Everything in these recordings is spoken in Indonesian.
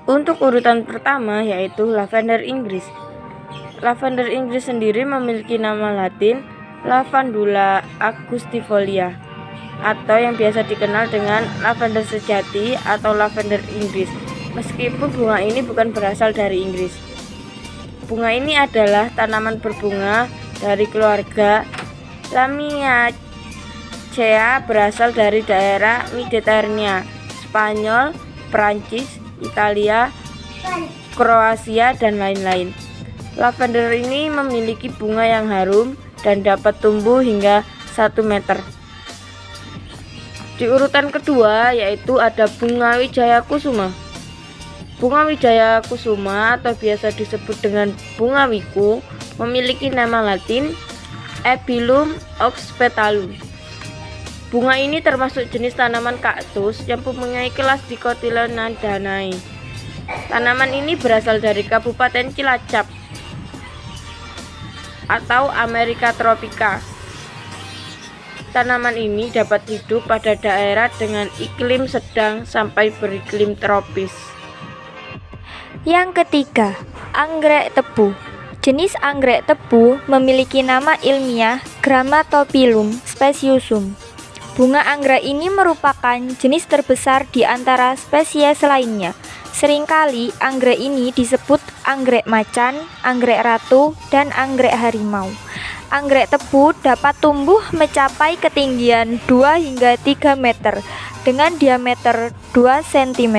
Untuk urutan pertama yaitu lavender Inggris. Lavender Inggris sendiri memiliki nama latin Lavandula angustifolia atau yang biasa dikenal dengan lavender sejati atau lavender Inggris. Meskipun bunga ini bukan berasal dari Inggris. Bunga ini adalah tanaman berbunga dari keluarga Lamiaceae, berasal dari daerah Mediterania, Spanyol, Prancis, Italia, Kroasia, dan lain-lain. Lavender ini memiliki bunga yang harum dan dapat tumbuh hingga 1 meter. Di urutan kedua yaitu ada bunga wijaya kusuma. Bunga wijaya kusuma atau biasa disebut dengan bunga wiku memiliki nama latin Epilum auxpetalum. Bunga ini termasuk jenis tanaman kaktus yang mempunyai kelas Dicotyledonanae. Tanaman ini berasal dari Kabupaten Cilacap atau Amerika tropika. Tanaman ini dapat hidup pada daerah dengan iklim sedang sampai beriklim tropis. Yang ketiga, anggrek tebu. Jenis anggrek tebu memiliki nama ilmiah Grammatophyllum speciosum. Bunga anggrek ini merupakan jenis terbesar di antara spesies lainnya. Seringkali anggrek ini disebut anggrek macan, anggrek ratu, dan anggrek harimau. Anggrek tebu dapat tumbuh mencapai ketinggian 2 hingga 3 meter dengan diameter 2 cm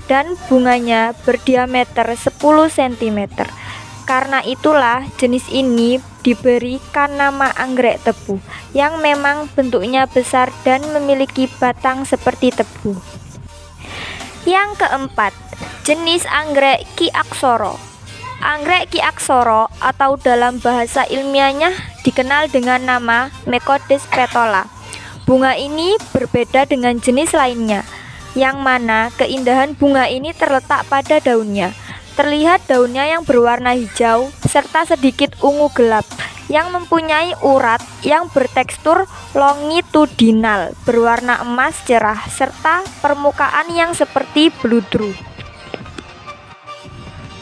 dan bunganya berdiameter 10 cm. Karena itulah jenis ini diberikan nama anggrek tebu yang memang bentuknya besar dan memiliki batang seperti tebu. Yang keempat, jenis anggrek Ki Aksara. Anggrek Ki Aksara atau dalam bahasa ilmiahnya dikenal dengan nama Mecodes petola. Bunga ini berbeda dengan jenis lainnya, yang mana keindahan bunga ini terletak pada daunnya. Terlihat daunnya yang berwarna hijau serta sedikit ungu gelap yang mempunyai urat yang bertekstur longitudinal berwarna emas cerah serta permukaan yang seperti bludru.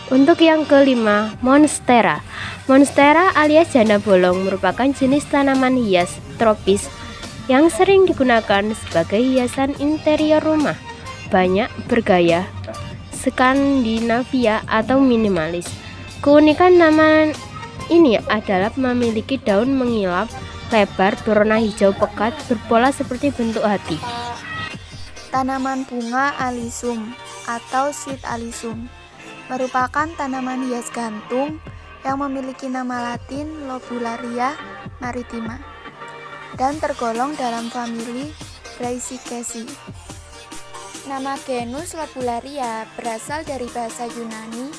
Untuk yang kelima, monstera. Monstera alias janda bolong merupakan jenis tanaman hias tropis yang sering digunakan sebagai hiasan interior rumah. Banyak bergaya Skandinavia atau minimalis. Keunikan tanaman ini adalah memiliki daun mengilap lebar berwarna hijau pekat berpola seperti bentuk hati. Tanaman bunga alisum atau sweet alisum merupakan tanaman hias gantung yang memiliki nama latin Lobularia maritima dan tergolong dalam famili Brassicaceae. Nama genus Lobularia berasal dari bahasa Yunani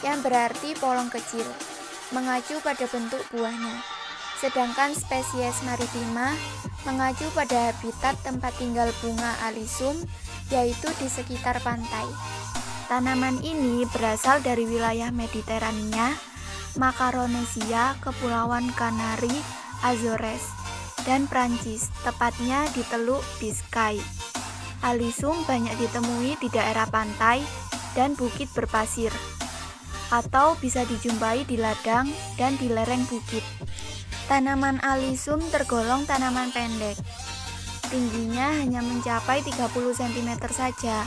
yang berarti polong kecil, mengacu pada bentuk buahnya. Sedangkan spesies maritima mengacu pada habitat tempat tinggal bunga alisum, yaitu di sekitar pantai. Tanaman ini berasal dari wilayah Mediterania, Makaronesia, Kepulauan Kanari, Azores, dan Prancis, tepatnya di Teluk Biscay. Alisum banyak ditemui di daerah pantai dan bukit berpasir, atau bisa dijumpai di ladang dan di lereng bukit. Tanaman alisum tergolong tanaman pendek. Tingginya hanya mencapai 30 cm saja.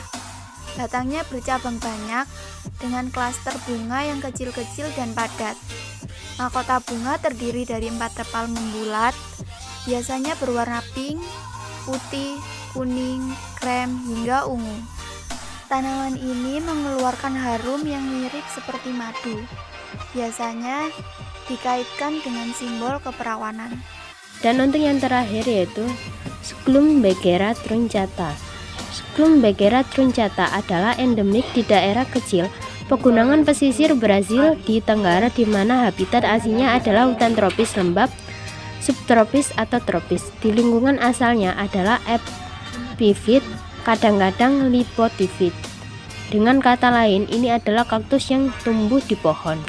Batangnya bercabang banyak dengan klaster bunga yang kecil-kecil dan padat. Mahkota bunga terdiri dari 4 tepal membulat, biasanya berwarna pink, putih, kuning, krem, hingga ungu. Tanaman ini mengeluarkan harum yang mirip seperti madu. Biasanya dikaitkan dengan simbol keperawanan. Dan untuk yang terakhir yaitu Schlumbergera truncata. Schlumbergera truncata adalah endemik di daerah kecil pegunungan pesisir Brasil di Tenggara, di mana habitat aslinya adalah hutan tropis lembab, subtropis atau tropis. Di lingkungan asalnya adalah epifit, kadang-kadang lipofit. Dengan kata lain, ini adalah kaktus yang tumbuh di pohon.